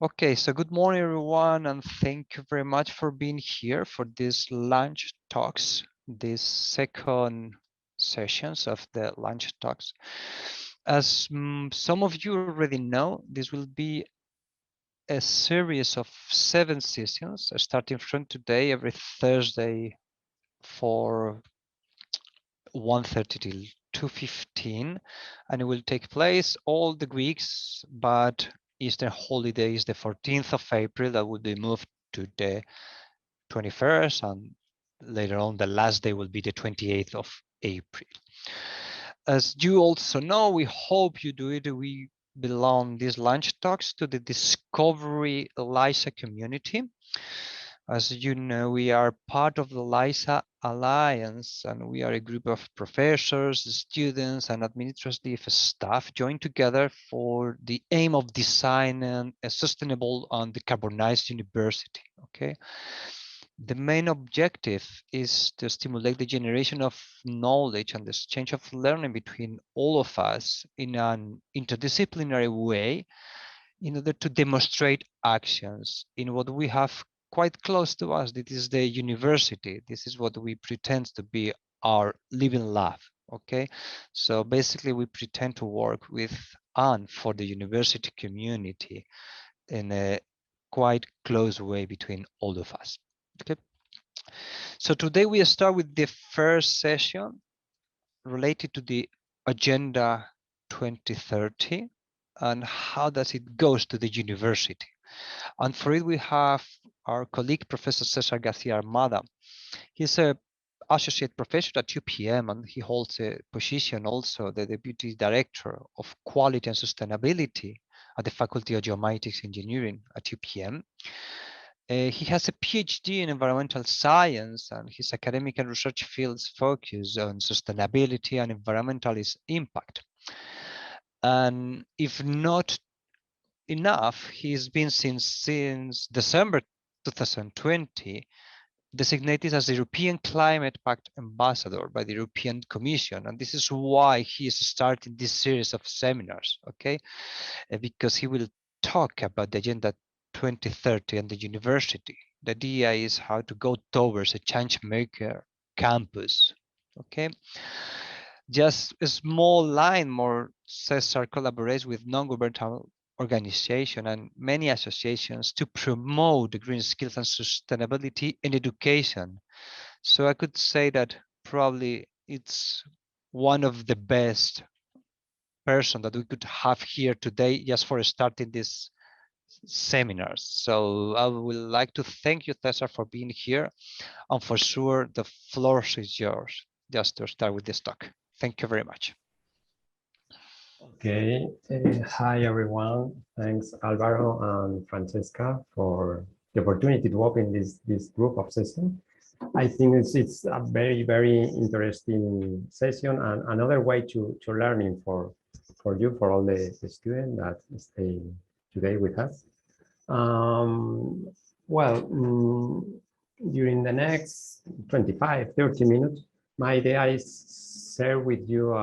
Okay, so good morning, everyone, and thank you very much for being here for this lunch talks, these second sessions of the lunch talks. As some of you already know, this will be a series of 7 sessions, starting from today, every Thursday for 1:30 till 2:15, and it will take place all the weeks, but Easter holiday is the 14th of April. That will be moved to the 21st, and later on the last day will be the 28th of April. As you also know, we hope you do it. We belong these lunch talks to the Discovery EELISA community. As you know, we are part of the EELISA Alliance, and we are a group of professors, students, and administrative staff joined together for the aim of designing a sustainable and decarbonized university. Okay. The main objective is to stimulate the generation of knowledge and the exchange of learning between all of us in an interdisciplinary way in order to demonstrate actions in what we have quite close to us. This is the university. This is what we pretend to be our living lab. Okay, so basically we pretend to work with and for the university community in a quite close way between all of us. Okay, so today we start with the first session related to the Agenda 2030 and how does it goes to the university. And for it, we have our colleague, Professor César García Aranda. He's a associate professor at UPM, and he holds a position also, the deputy director of quality and sustainability at the Faculty of Geomatics Engineering at UPM. He has a PhD in environmental science, and his academic and research fields focus on sustainability and environmental impact. And if not enough, he's been since December 2020 designated as the European Climate Pact Ambassador by the European Commission. And this is why he is starting this series of seminars, okay? Because he will talk about the Agenda 2030 and the university. The idea is how to go towards a Changemaker Campus, okay? Just a small line more, César collaborates with non-governmental organization and many associations to promote the green skills and sustainability in education. So I could say that probably it's one of the best person that we could have here today just for starting this seminars. So I would like to thank you, César, for being here, and for sure the floor is yours just to start with this talk. Thank you very much. Okay, hi everyone. Thanks Álvaro and Francesca for the opportunity to open this group of session. I think it's a very interesting session and another way to learning for you, for all the students that stay today with us. During the next 25-30 minutes, my idea is share with you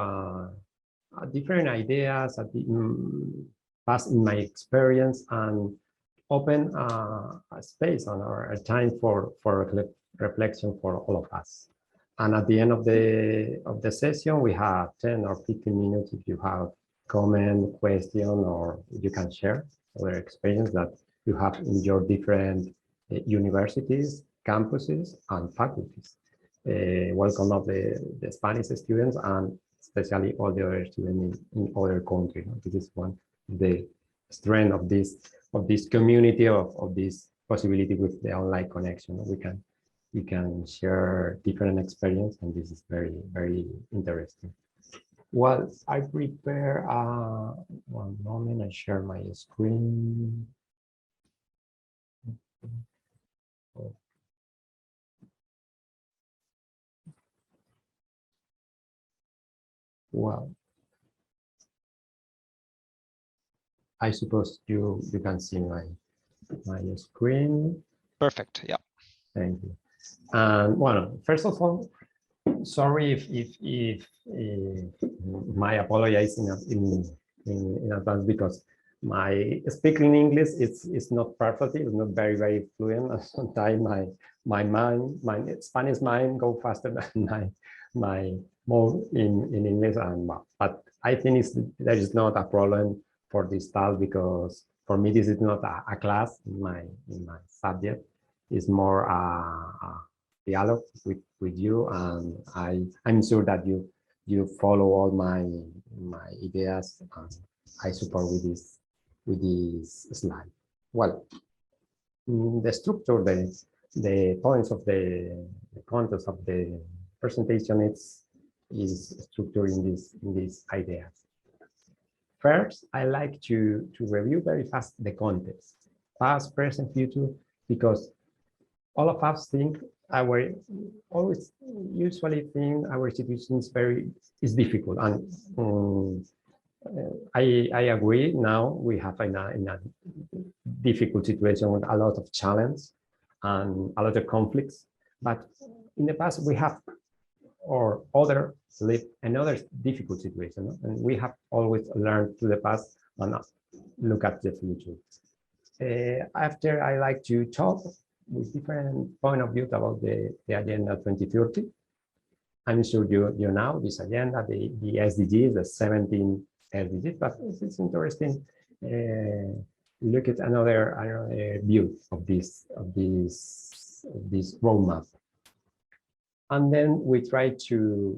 different ideas past in my experience and open a space or a time for reflection for all of us. And at the end of the session, we have 10 or 15 minutes if you have comment, question, or you can share other experience that you have in your different universities, campuses, and faculties. Welcome of the Spanish students and especially all the other students in other countries. This is one of the strength of this community of this possibility with the online connection. We can share different experience, and this is very interesting. Well, I prepare one moment. I share my screen. Well, I suppose you can see my screen. Perfect. Yeah. Thank you. And well, first of all, sorry if my apologies in advance because my speaking English is not perfect, it's not very fluent. And sometimes my Spanish mind go faster than my mode in English, and but I think there is not a problem for this task, because for me this is not a class in my subject. It's more a dialogue with you, and I'm sure that you follow all my ideas, and I support with this slide. Well, the structure, the points of the context of the presentation is structured in these ideas. First, I like to review very fast the context, past, present, future, because all of us think usually think our situation is difficult, and I agree. Now we have in a difficult situation with a lot of challenge and a lot of conflicts, but in the past we have or other live another difficult situation, and we have always learned to the past and look at the future. After, I like to talk with different point of view about the Agenda 2030. I'm sure you know this agenda, the SDGs, the 17 SDGs, but it's interesting. Look at another view of this roadmap. And then we try to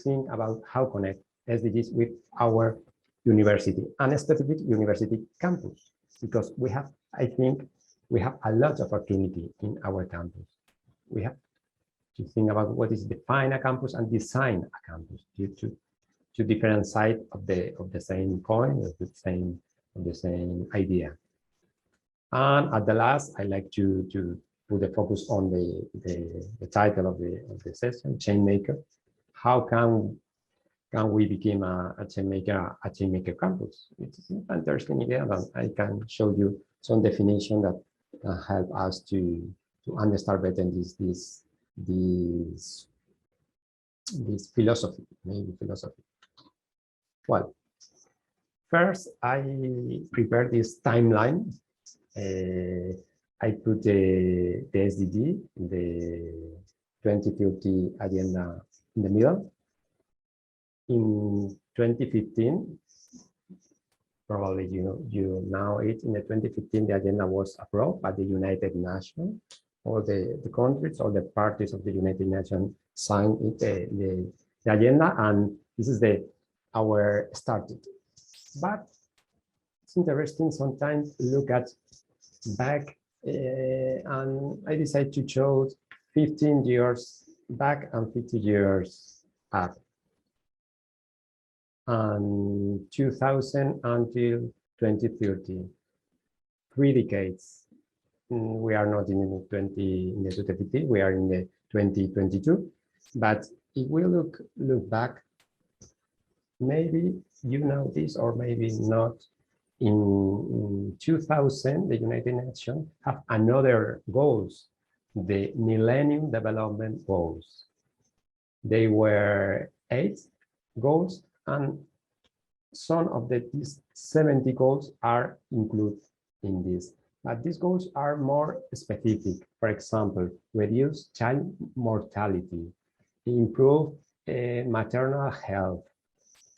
think about how connect SDGs with our university, and a specific university campus, because we have, I think, we have a lot of opportunity in our campus. We have to think about what is define a campus and design a campus due to different sides of the same coin, of the same idea. And at the last, I like to put the focus on the title of the session, Changemaker. How can we become a Changemaker campus? It's an interesting idea, and I can show you some definition that can help us to understand better this philosophy, maybe philosophy. Well, first I prepared this timeline. I put the SDG, the 2030 agenda in the middle. In 2015, probably you know it, in the 2015, the agenda was approved by the United Nations. All the countries, all the parties of the United Nations signed it, the agenda, and this is our started. But it's interesting sometimes look at back, and I decided to choose 15 years back and 50 years up, and 2000 until 2030, 3 decades. We are not in the 2050, we are in the 2022. But if we look back, maybe you know this or maybe not. In 2000, the United Nations have another goals, the Millennium Development Goals. They were 8 goals, and some of these 70 goals are included in this. But these goals are more specific. For example, reduce child mortality, improve maternal health.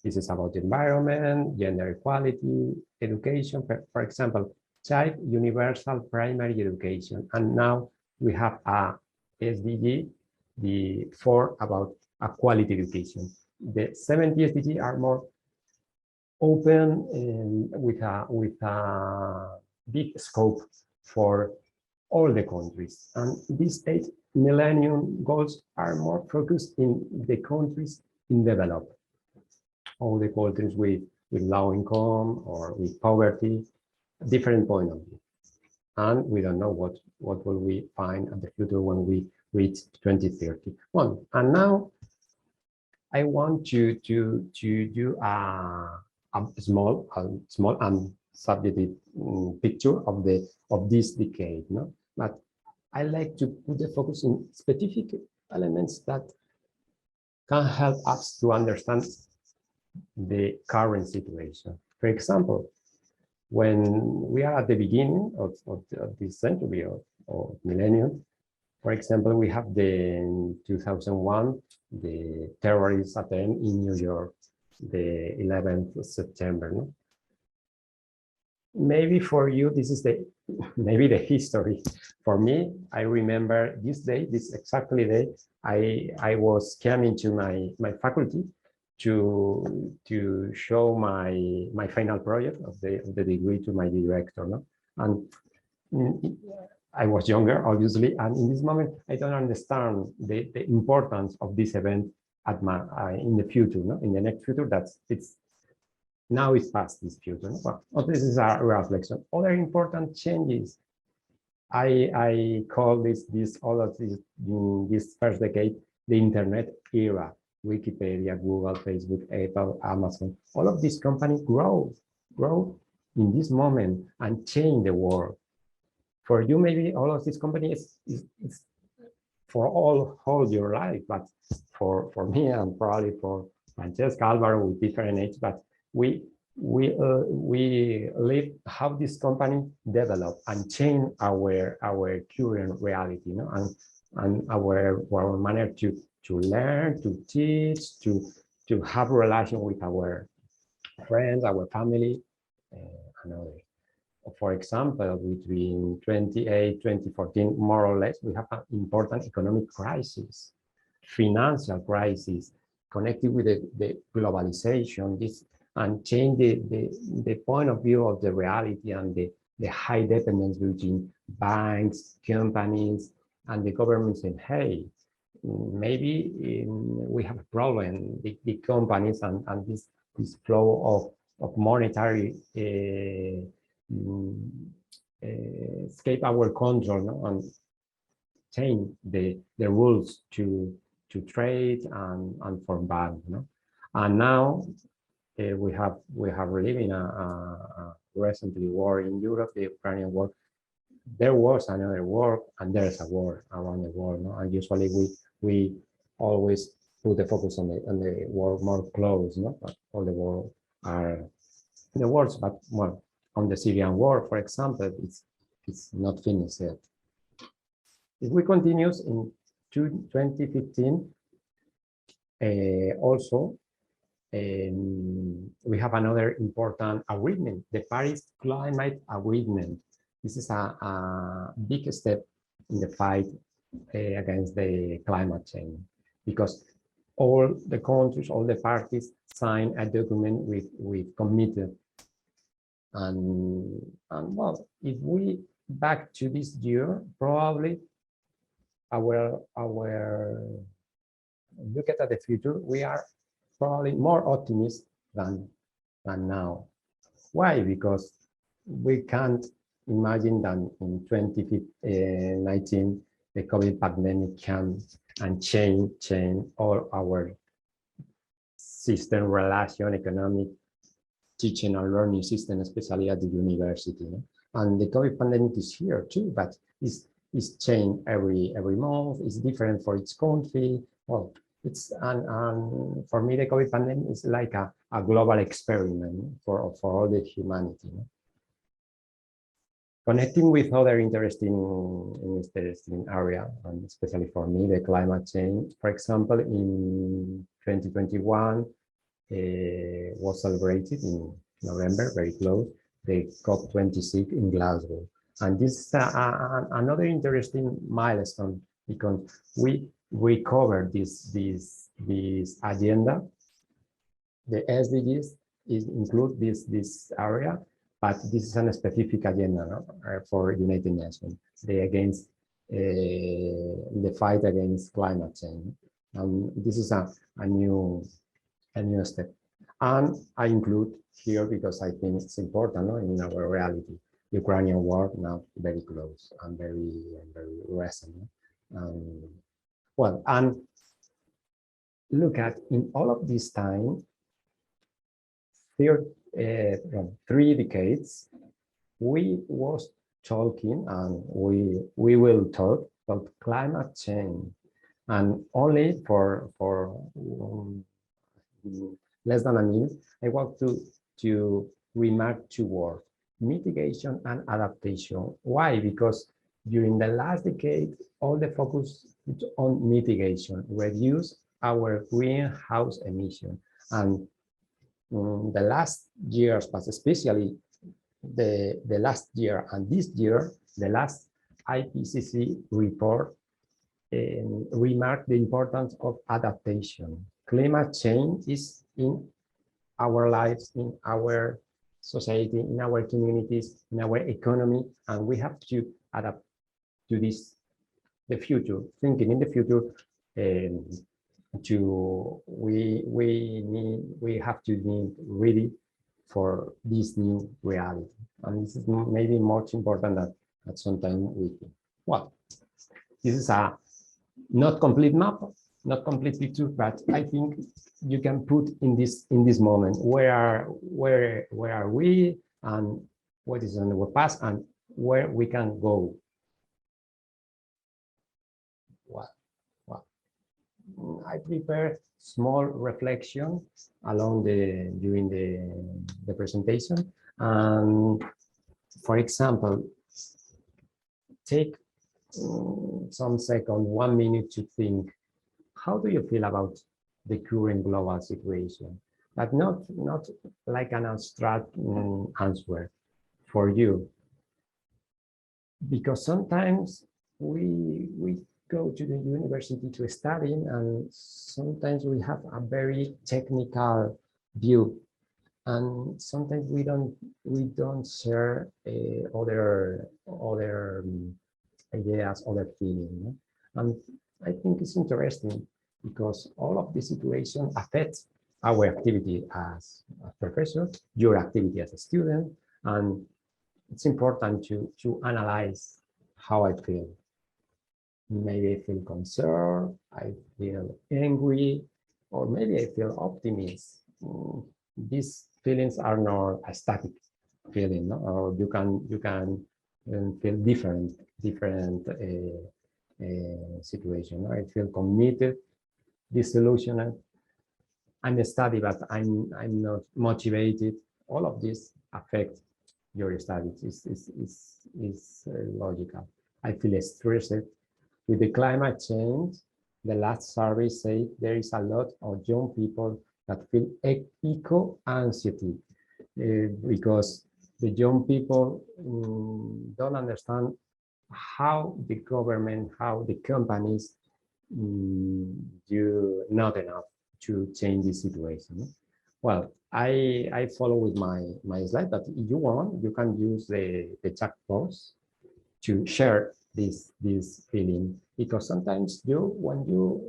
This is about environment, gender equality, education. For example, child universal primary education. And now we have a SDG, the 4 about a quality education. The 70 SDG are more open and with a big scope for all the countries. And these 8 millennium goals are more focused in the countries in development. All the countries with low income or with poverty, different point of view. And we don't know what will we find at the future when we reach 2030. Well, and now I want to do a small and subjective picture of this decade, no? But I like to put the focus in specific elements that can help us to understand the current situation. For example, When we are at the beginning of this century or millennium, for example, we have the 2001, the terrorist attempt in New York, the 11th of September. No? Maybe for you, this is maybe the history. For me, I remember this day, this exactly day, I was coming to my faculty to show my final project of the degree to my director. No? And I was younger, obviously, and in this moment, I don't understand the importance of this event at in the future, no? In the next future, now it's past this future. No? Well, this is a reflection. Other important changes, I call all of this in this first decade, the internet era. Wikipedia, Google, Facebook, Apple, Amazon, all of these companies grow in this moment and change the world. For you, maybe all of these companies is for all your life, but for me and probably for Francesca, Álvaro with different age, but we live how this company develop and change our current reality, you know, and our manner to learn, to teach, to have a relation with our friends, our family, and others. For example, between 2014, more or less, we have an important economic crisis, financial crisis, connected with the globalization, and change the point of view of the reality and the high dependence between banks, companies, and the government saying, hey, maybe we have a problem, the companies and this flow of monetary escape our control, no? And change the rules to trade and for bank, no? And now we have living a recently war in Europe, the Ukrainian war. There was another war, and there's a war around the world, no? And usually we always put the focus on the war more close, no? But all the war are the wars, but well, on the Syrian war, for example, it's not finished yet. If we continue in 2015, also we have another important agreement, the Paris Climate Agreement. This is a big step in the fight against the climate change, because all the countries, all the parties sign a document with committed. And well, if we back to this year, probably our look at the future, we are probably more optimistic than now. Why? Because we can't imagine that in 2019 the COVID pandemic can and change all our system, relation, economic, teaching and learning system, especially at the university. And the COVID pandemic is here too, but it's changed every month. It's different for each country. Well, it's and for me the COVID pandemic is like a global experiment for all the humanity. Connecting with other interesting area, and especially for me, the climate change. For example, in 2021, was celebrated in November, very close, the COP26 in Glasgow. And this is another interesting milestone, because we covered this agenda. The SDGs include this area, but this is a specific agenda, no? For United Nations, the fight against climate change. This is a new step. And I include here because I think it's important, no, in our reality. The Ukrainian war now very close and very recent. Well, and look at in all of this time, 3 decades, we was talking and we will talk about climate change, and only for less than a minute, I want to remark 2 words: mitigation and adaptation. Why? Because during the last decade, all the focus is on mitigation, reduce our greenhouse emission. And the last years, but especially the last year and this year, the last IPCC report remarked the importance of adaptation. Climate change is in our lives, in our society, in our communities, in our economy, and we have to adapt to this, the future, thinking in the future. We have to be ready for this new reality, and this is maybe much important that at some time we think. Well, this is a not complete map, not complete picture, but I think you can put in this moment where are we, and what is in our past, and where we can go. Well, I prepare small reflection along during the presentation. And for example, take some second, 1 minute to think, how do you feel about the current global situation? But not like an abstract answer for you. Because sometimes we go to the university to study, and sometimes we have a very technical view, and sometimes we don't share other ideas, other feelings. And I think it's interesting because all of the situation affects our activity as a professor, your activity as a student, and it's important to analyze how I feel. Maybe I feel concerned, I feel angry, or maybe I feel optimist. These feelings are not a static feeling, no? Or you can feel different situation. I feel committed, disillusioned, I'm study, but I'm not motivated. All of this affect your studies. Is logical. I feel stressed with the climate change. The last survey said there is a lot of young people that feel eco-anxiety because the young people don't understand how the government, how the companies do not enough to change the situation. Well, I follow with my slide, but if you want, you can use the chat box to share this feeling, because sometimes when you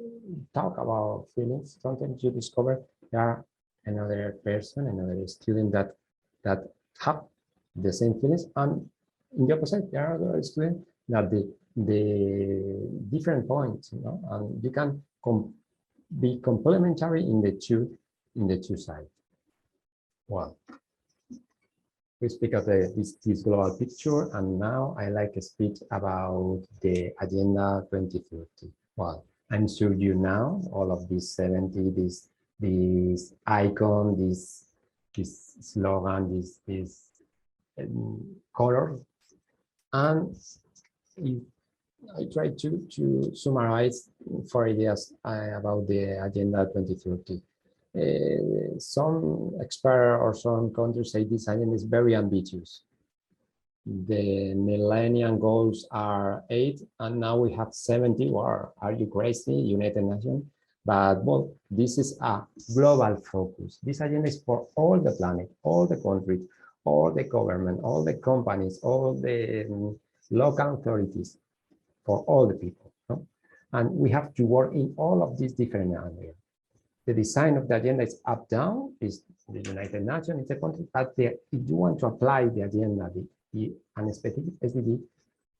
talk about feelings, sometimes you discover there are another person, another student that have the same feelings, and in the opposite, there are other students that the different points, you know, and you can be complementary in the two sides. Well, we speak of this global picture, and now I like to speak about the Agenda 2030. Well, I'm sure you know all of these 70, this icon, this slogan, this color, and if I try to summarize 4 ideas about the Agenda 2030. Some experts or some countries say this agenda is very ambitious. The millennium goals are 8, and now we have 70. Wow, are you crazy, United Nations? But well, this is a global focus. This agenda is for all the planet, all the countries, all the government, all the companies, all the local authorities, for all the people. No? And we have to work in all of these different areas. The design of the agenda is up-down, is the United Nations, it's a country, but if you want to apply the agenda, and specific SDG,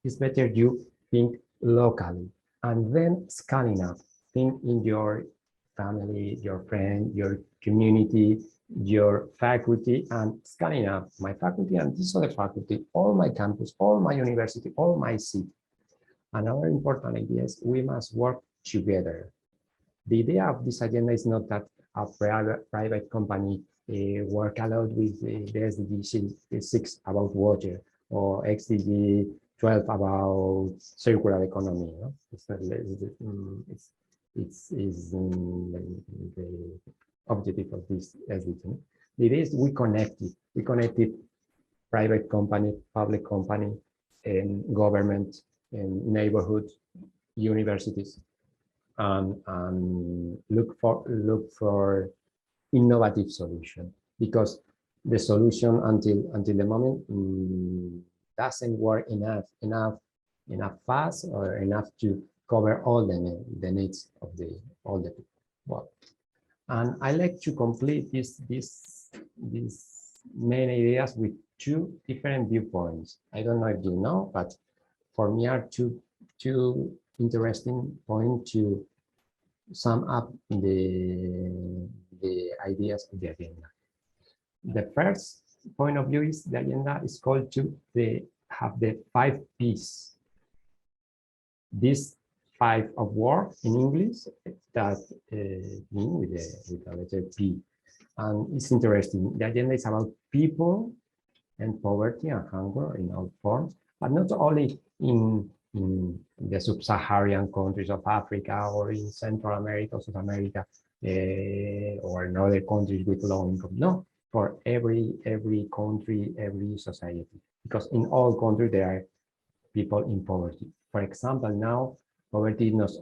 it's better you think locally, and then scaling up. Think in your family, your friend, your community, your faculty, and scaling up. My faculty and this other faculty, all my campus, all my university, all my city. Another important idea is we must work together. The idea of this agenda is not that a private company work a lot with the SDG 6 about water, or XDG 12 about circular economy. No? It's the objective of this SDG. It is we connected private company, public company, and government, and neighborhood, universities, and look for innovative solution, because the solution until the moment doesn't work enough fast or enough to cover all the needs of all the people. Well, and I like to complete these main ideas with two different viewpoints. I don't know if you know, but for me are two interesting points to sum up the ideas of the agenda. The first point of view is the agenda is called to have the 5 P's. This 5 of work in English that mean with the letter P, and it's interesting. The agenda is about people and poverty and hunger in all forms, but not only in the sub-Saharan countries of Africa or in Central America, South America, or in other countries with low income. No, for every country, every society, because in all countries there are people in poverty. For example, now poverty is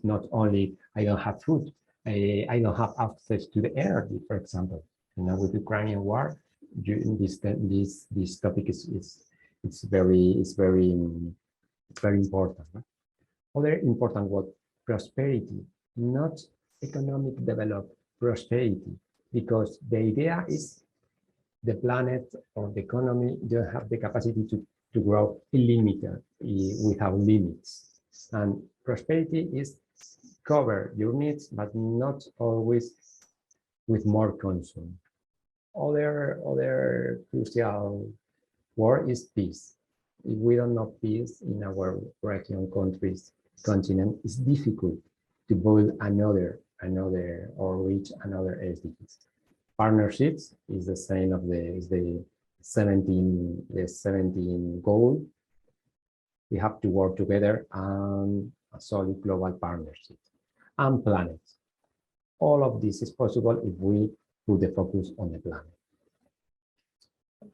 not only I don't have food, I don't have access to the energy, for example. You know, with the Ukrainian war, this topic is very important. No? Other important word, prosperity, not economic development, prosperity, because the idea is the planet or the economy don't have the capacity to grow unlimited without limits. And prosperity is cover your needs, but not always with more consume. Other crucial word is peace. If we don't know peace in our region, countries, continent, it's difficult to build another or reach another SDGs. Partnerships is the same of the 17 goal. We have to work together on a solid global partnership and planet. All of this is possible if we put the focus on the planet.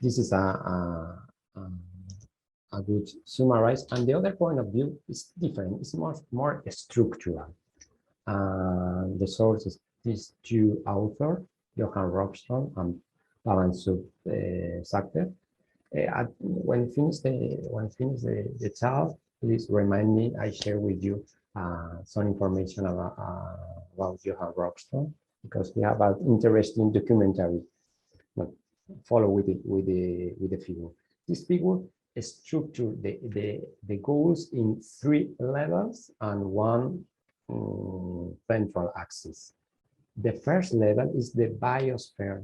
This is a good summarize, and the other point of view is different. It's more structural. The source is these two authors, Johan Rockström and Pavan Sakter. When finish the talk, please remind me. I share with you some information about Johan Rockström, because we have an interesting documentary. But follow with the figure. This figure structure the goals in 3 levels and 1 central axis. The first level is the biosphere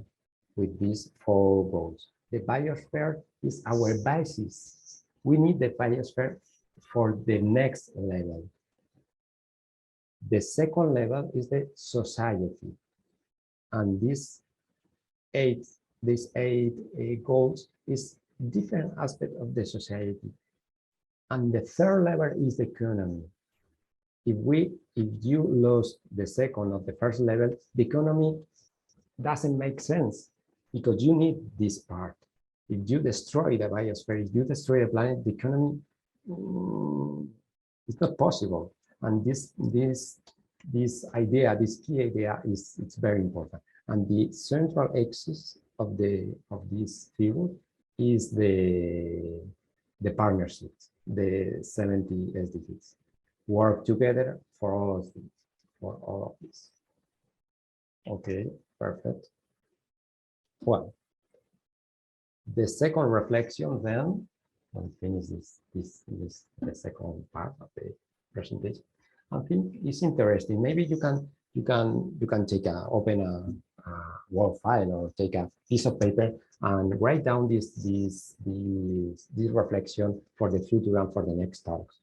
with these 4 goals. The biosphere is our basis. We need the biosphere for the next level. The second level is the society, and these eight goals is different aspect of the society. And the third level is the economy. If you lose the second of the first level, the economy doesn't make sense, because you need this part. If you destroy the biosphere, if you destroy the planet, the economy it's not possible. And this idea, this key idea, it's very important. And the central axis of this figure is the partnerships, the 70 SDGs. Work together for all of this. Okay, perfect. Well, the second reflection then, we'll finish the second part of the presentation. I think it's interesting. Maybe you can open a Word file or take a piece of paper and write down this reflection for the future and for the next talks.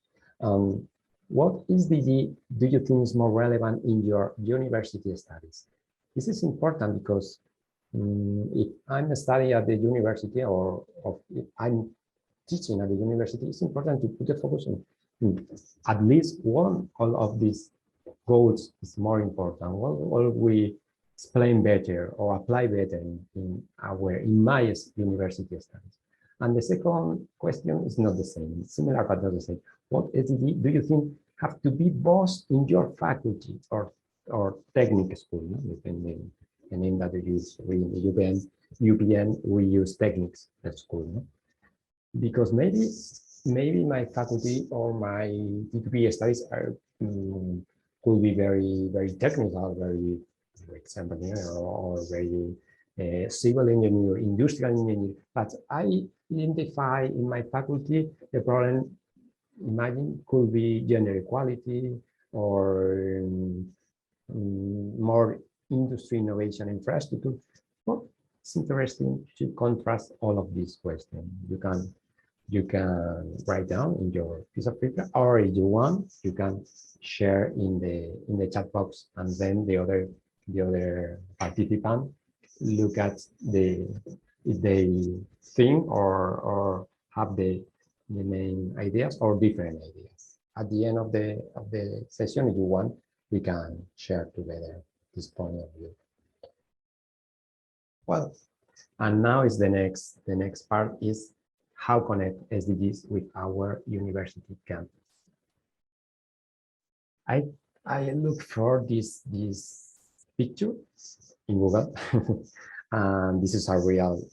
What is do you think is more relevant in your university studies? This is important because If I'm studying at the university or if I'm teaching at the university, it's important to put the focus on at least one of these goals is more important. What we explain better or apply better in my university studies. And the second question is not the same, it's similar but not the same. What SDG do you think have to be both in your faculty or technical school? No? Depending the name that you use, in UPN, we use techniques at school. No? Because maybe my faculty or my degree studies are could be very technical, very, for example, or very civil engineer, industrial engineer. But I identify in my faculty the problem. Imagine could be gender equality or more industry innovation infrastructure. Well, it's interesting to contrast all of these questions. You can write down in your piece of paper, or if you want, you can share in the chat box, and then the other participant look at if they think or have the main ideas or different ideas. At the end of the session, if you want, we can share together this point of view. Well, and now is the next part is how connect SDGs with our university campus. I look for this picture in Google, and this is a real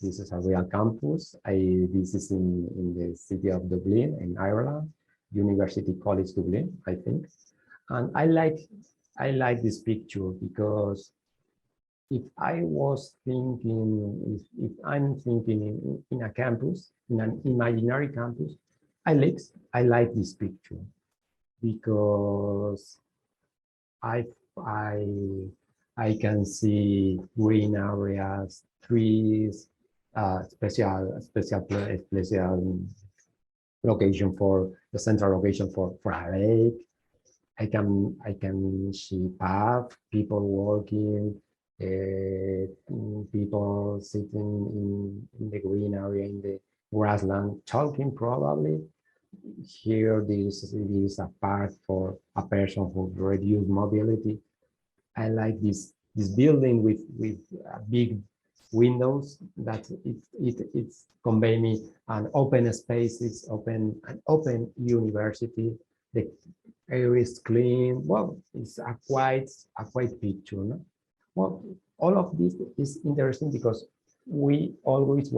campus. This is in the city of Dublin in Ireland, University College Dublin, I think, and I like this picture because if I was thinking, if I'm thinking in a campus, in an imaginary campus, I like this picture because I can see green areas, trees, special location for the central location for a lake. I can see path, people walking, people sitting in the green area in the grassland talking probably. Here this is a park for a person who reduced mobility. I like this building with big windows that it's convey me an open space. It's an open university. The air is clean. Well, it's a quiet picture. No? Well, all of this is interesting because we always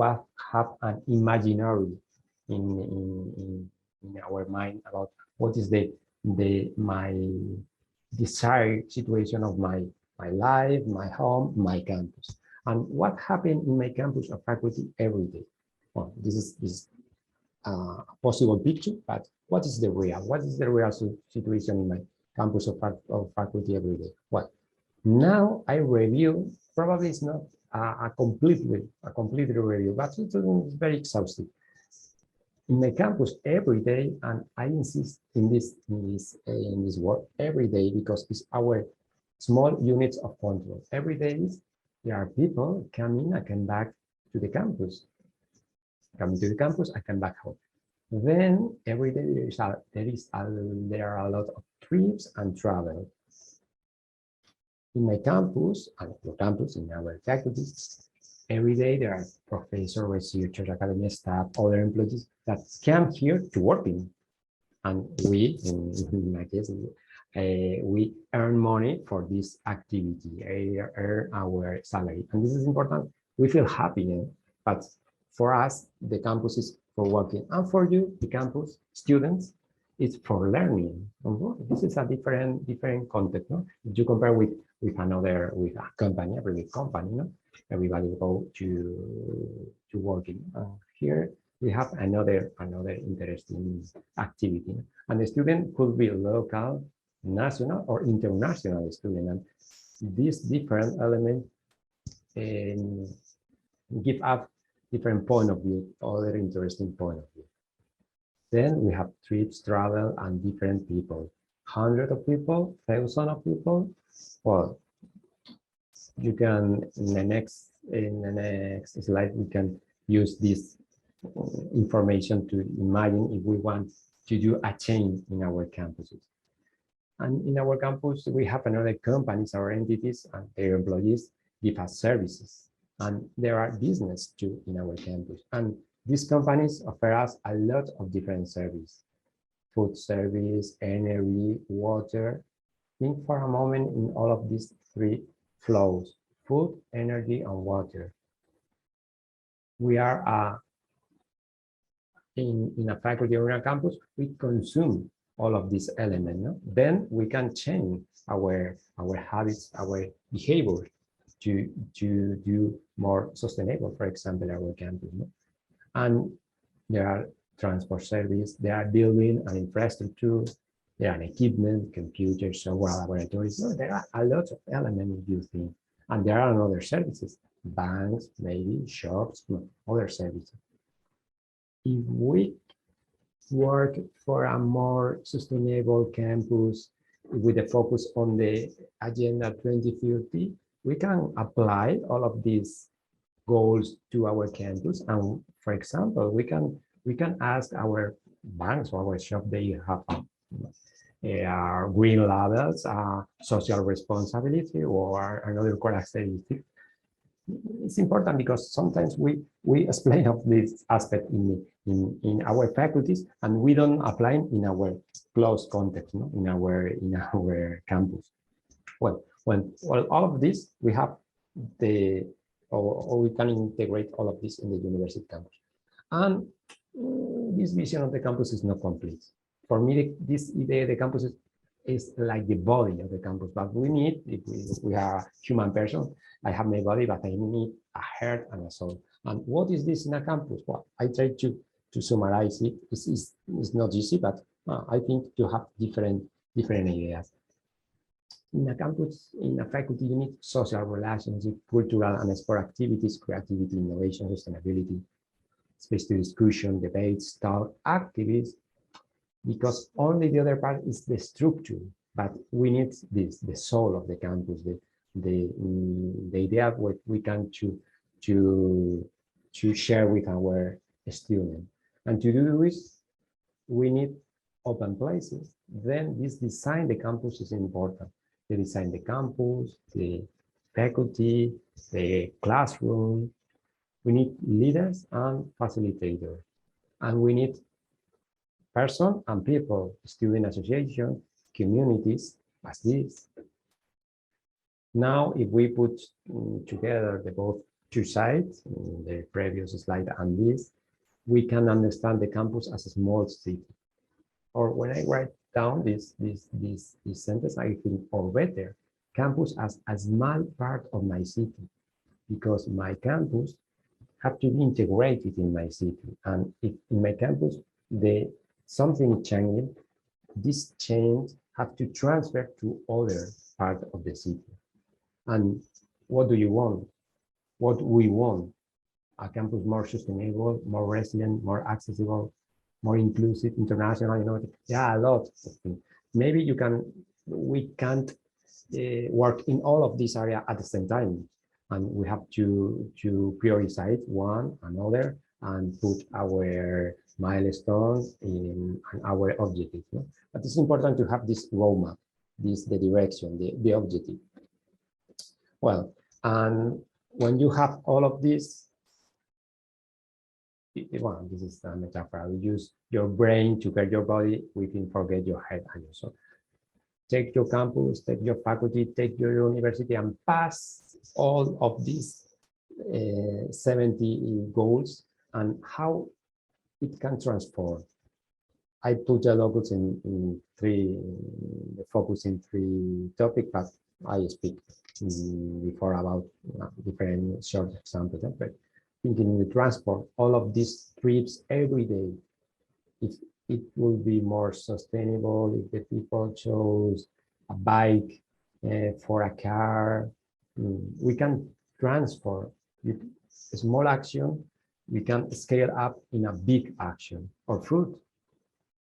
have an imaginary in our mind about what is my desired situation of my life, my home, my campus, and what happened in my campus or faculty every day. Well, this is a possible picture, but what is the real? What is the real situation in my campus or faculty every day? Well, now I review. Probably it's not a complete review, but it's very exhaustive. In my campus every day, and I insist in this work every day because it's our small units of control. Every day there are people coming and come back to the campus. Coming to the campus, I come back home. Then every day there are a lot of trips and travel. In my campus and your campus in our faculties, every day there are professors, researchers, academic staff, other employees that come here to working, and we, in my case, we earn money for this activity, earn our salary, and this is important. We feel happy, but for us, the campus is for working, and for you, the campus students, it's for learning. This is a different context. No? If you compare with a company, a really company, no? Everybody go to working. Here we have another interesting activity, and the student could be local, national, or international student. And these different elements give up different point of view, other interesting point of view. Then we have trips, travel, and different people. Hundreds of people, thousands of people. Well, you can, in the next in the next slide, we can use this information to imagine if we want to do a change in our campuses. And in our campus, we have another companies or entities, and their employees give us services. And there are business too in our campus. And these companies offer us a lot of different services: food service, energy, water. Think for a moment in all of these three flows: food, energy, and water. We are in a faculty or in a campus, we consume all of these elements. No? Then we can change our habits, our behavior to do more sustainable, for example, our campus. No? And there are transport service, there are building and infrastructure, there are equipment, computers, software, laboratories. No, there are a lot of elements you think. And there are other services, banks, maybe shops, no, other services. If we work for a more sustainable campus with a focus on the Agenda 2030, we can apply all of these goals to our campus. And for example, we can ask our banks or our shop, they have green labels, social responsibility, or another characteristic. It's important because sometimes we explain of this aspect in our faculties, and we don't apply in our close context, no? in our campus. Well, all of this we have or we can integrate all of this in the university campus. And this vision of the campus is not complete. For me, this idea of the campus is like the body of the campus, but we need, if we are a human person, I have my body, but I need a heart and a soul. And what is this in a campus? Well, I try to summarize it. It's not easy, but I think you have different ideas. In a campus, in a faculty, you need social relationship, cultural and sport activities, creativity, innovation, sustainability, space to discussion, debates, talk, activities, because only the other part is the structure, but we need this, the soul of the campus, the idea of what we can to share with our students. And to do this, we need open places. Then this design the campus is important. They design the campus, the faculty, the classroom. We need leaders and facilitators. And we need person and people, student association, communities, as this. Now, if we put together the both two sides, the previous slide and this, we can understand the campus as a small city. Or when I write down this sentence, I think, or better, campus as a small part of my city, because my campus have to be integrated in my city. And if in my campus, something changing, this change have to transfer to other part of the city. And what do you want? What we want? A campus more sustainable, more resilient, more accessible, more inclusive, international, innovative. Yeah, a lot of things. Maybe we can't work in all of these areas at the same time. And we have to prioritize one another and put our milestones in our objectives. No? But it's important to have this roadmap, the direction, the objective. Well, and when you have all of this, well, this is a metaphor. You use your brain to get your body, we can forget your head and your soul. Take your campus, take your faculty, take your university, and pass all of these 70 goals and how it can transform. I put the logos in three, focus in three topics, but I speak before about different short examples. But thinking the transport, all of these trips every day, if it will be more sustainable, if the people chose a bike for a car, we can transform with a small action, we can scale up in a big action. Or food,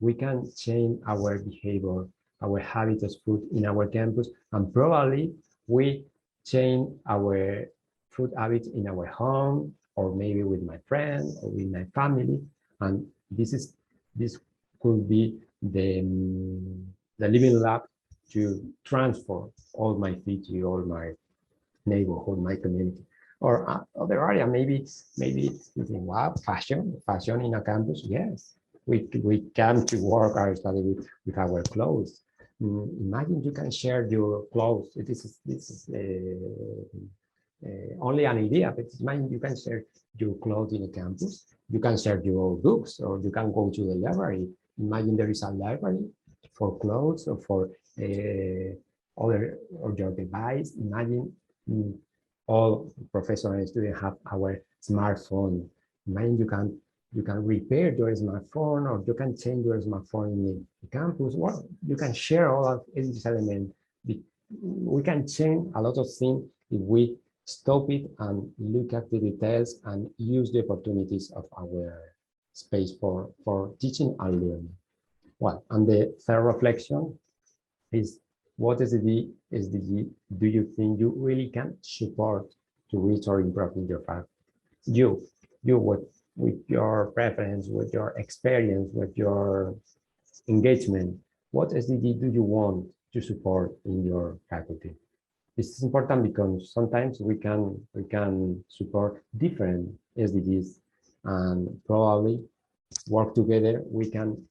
we can change our behavior, our habits of food in our campus, and probably we change our food habits in our home, or maybe with my friend or with my family. And this could be the living lab to transfer all my city, all my neighborhood, my community, or other area. Maybe you think, wow, fashion in a campus. Yes, we come to work or study with our clothes. Imagine you can share your clothes. This is only an idea, but imagine you can share your clothes in a campus. You can share your books, or you can go to the library. Imagine there is a library for clothes or for other or your device. Imagine all professors and students have our smartphone. Imagine you can repair your smartphone, or you can change your smartphone in the campus. Well, you can share all of these elements. We can change a lot of things if we stop it and look at the details and use the opportunities of our space for teaching and learning. Well, and the third reflection is, what SDG do you think you really can support to reach or improve in your faculty? You with your preference, with your experience, with your engagement, what SDG do you want to support in your faculty? This is important because sometimes we can support different SDGs, and probably work together we can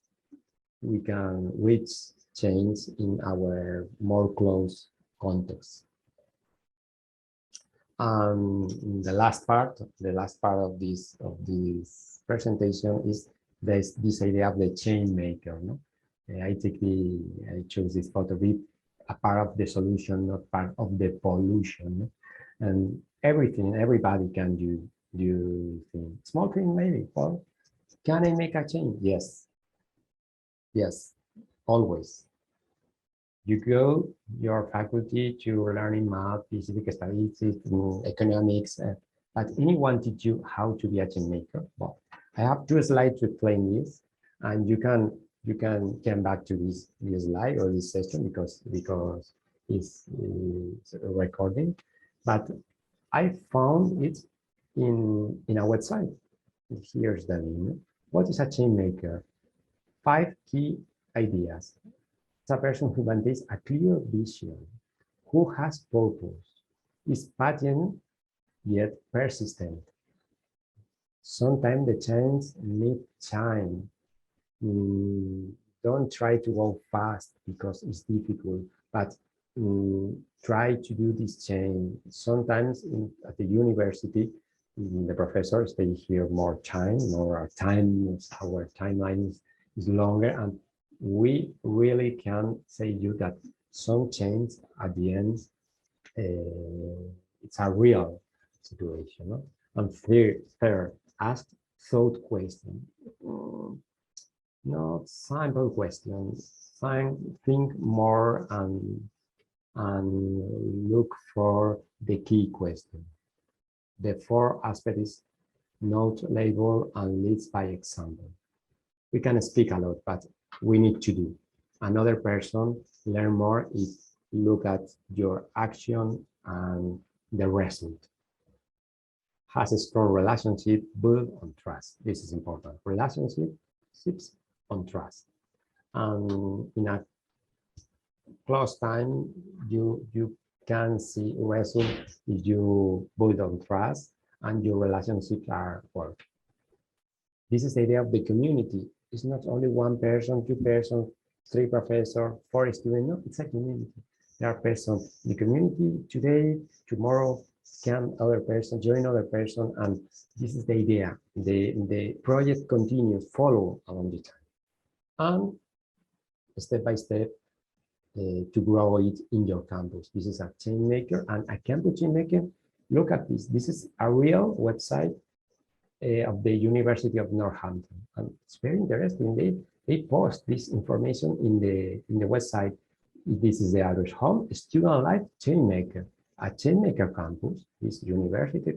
reach change in our more close context. The last part of this presentation is this idea of the change maker. No? I chose this photo to be a part of the solution, not part of the pollution. No? And everybody can do things. Small thing maybe. Well, can I make a change? Yes, always. You go your faculty to learning math, physics, statistics, economics, but anyone teach you how to be a change maker? Well, I have 2 slides to explain this, and you can come back to this slide or this session because it's recording. But I found it in a website. Here's the link. What is a change maker? 5 key ideas. It's a person who maintains a clear vision, who has purpose, is patient yet persistent. Sometimes the change needs time. Don't try to go fast because it's difficult, but try to do this change. Sometimes at the university, the professors, they hear more time, our timeline is longer, and we really can say you that some change at the end, it's a real situation. No? And third, ask thought question, not simple questions. Think more and look for the key question. The 4th aspect is note, label, and leads by example. We can speak a lot, but we need to do. Another person learn more if look at your action and the result. Has a strong relationship built on trust. This is important. Relationships on trust. And in a close time, you can see result if you build on trust and your relationships are work. This is the idea of the community. It's not only 1 person, 2 persons, 3 professors, 4 students. No, it's a community. There are persons in the community today, tomorrow can other person join other person, and this is the idea. The project continues, follow along the time, and step by step to grow it in your campus. This is a change maker, and a campus change maker. Look at this. This is a real website of the University of Northampton, and it's very interesting. They post this information in the website. This is the address: home, student life, Changemaker, a Changemaker campus. This university.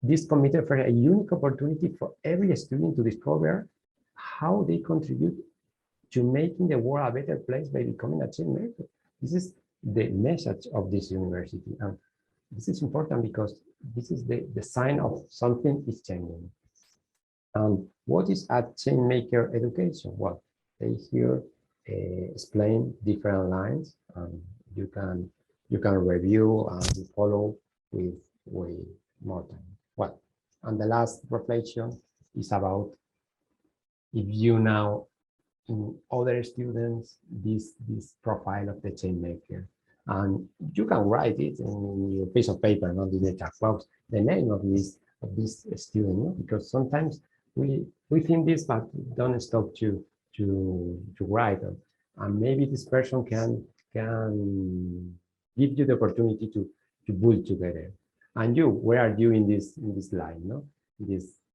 This committee offers a unique opportunity for every student to discover how they contribute to making the world a better place by becoming a Changemaker. This is the message of this university. And this is important because this is the sign of something is changing. And what is a Changemaker education? Well, they here explain different lines, and you can review and follow with way more time. Well, and the last reflection is about if you now in other students this profile of the Changemaker, and you can write it in your piece of paper, not in the chat box, the name of this student, no? Because sometimes we think this, but don't stop to write it. And maybe this person can give you the opportunity to build together. And you, where are you in this line? No,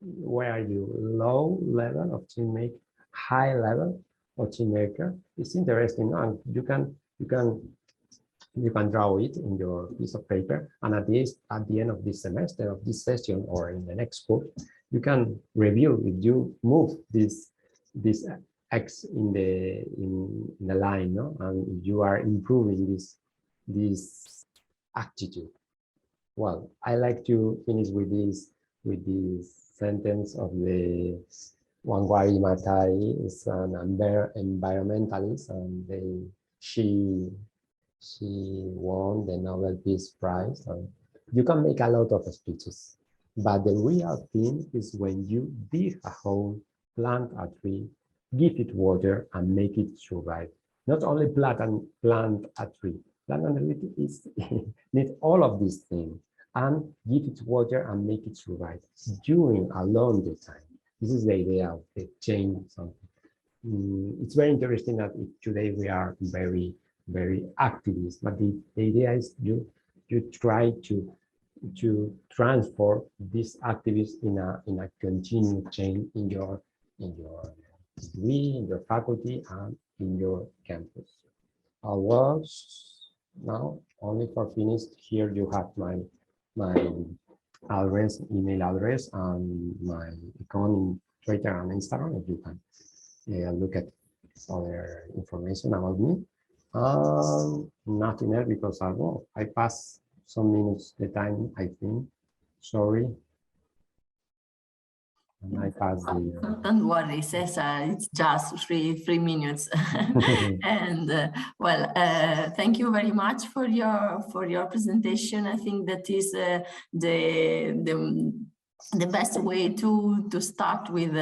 where are you? Low level of Changemaker, high level of Changemaker. It's interesting, and you can draw it in your piece of paper, and at the end of this semester, of this session, or in the next course, you can review if you move this X in the line, no? And you are improving this attitude. Well, I like to finish with this sentence of the Wangari Maathai. Is an environmentalist, and she won the Nobel Peace Prize. And you can make a lot of speeches, but the real thing is when you dig a hole, plant a tree, give it water, and make it survive. Not only plant a tree. Plant a tree is need all of these things, and give it water and make it survive during a long time. This is the idea of the change something. It's very interesting that today we are very activist, but the idea is you try to transform this activist in a continued change in your degree, in your faculty, and in your campus. I was now only for finished. Here you have my address, email address, and my account in Twitter and Instagram. If you can look at other information about me. Nothing else because I passed some minutes the time, I think. Sorry. And I passed the. Don't worry, Cesar. It's just three minutes. And well, thank you very much for your presentation. I think that is the best way to start with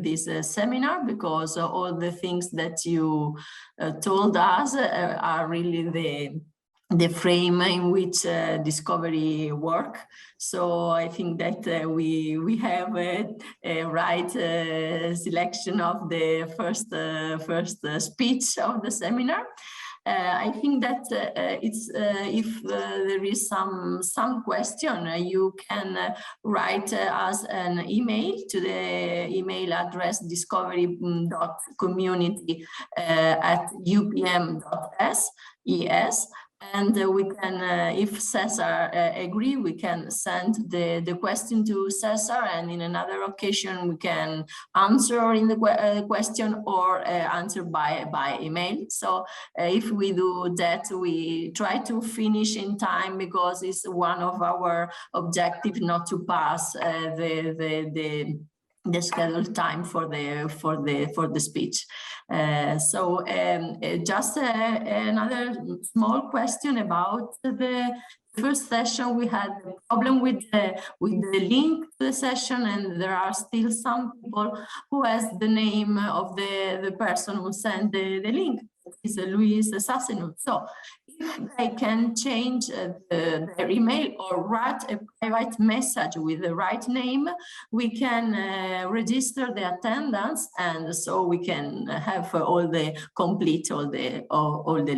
this seminar, because all the things that you told us are really the frame in which discovery work. So I think that we have a right selection of the first speech of the seminar. I think that it's if there is some question, you can write us an email to the email address discovery.community@upm.es. And we can, if Cesar agree, we can send the question to Cesar, and in another occasion we can answer in the question or answer by email. So if we do that, we try to finish in time, because it's one of our objectives not to pass the scheduled time for the speech. So just another small question about the first session. We had a problem with the link to the session, and there are still some people who has the name of the person who sent the link. It's Luis Assassinus. So if they can change their email or write a private message with the right name, we can register the attendance, and so we can have all the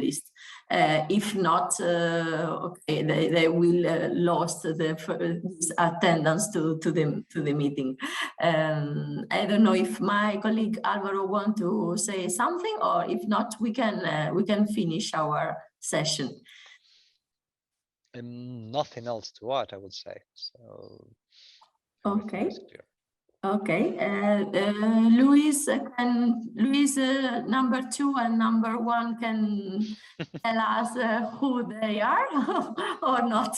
list. If not, okay, they will lost this attendance to the meeting. I don't know if my colleague Álvaro want to say something, or if not, we can finish our session. Nothing else to add, I would say. So okay. Okay, Luis, Luis number 2 and number 1 can tell us who they are or not?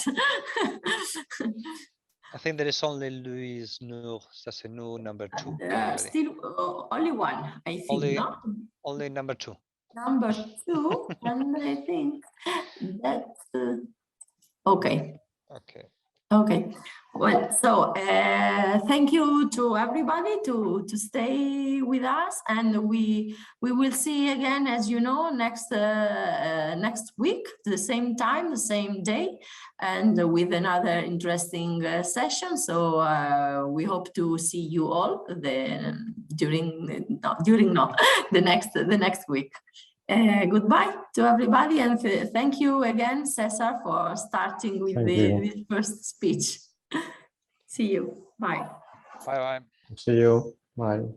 I think there is only Luis Noor, that's a new number 2 already. Still only one, I think, no? Only number 2. Number 2, and I think that's okay. Okay. Okay, well, so thank you to everybody to stay with us, and we will see again, as you know, next week, the same time, the same day, and with another interesting session. So we hope to see you all the next week. Goodbye to everybody, and thank you again, César, for starting with the first speech. See you. Bye. Bye-bye. See you. Bye.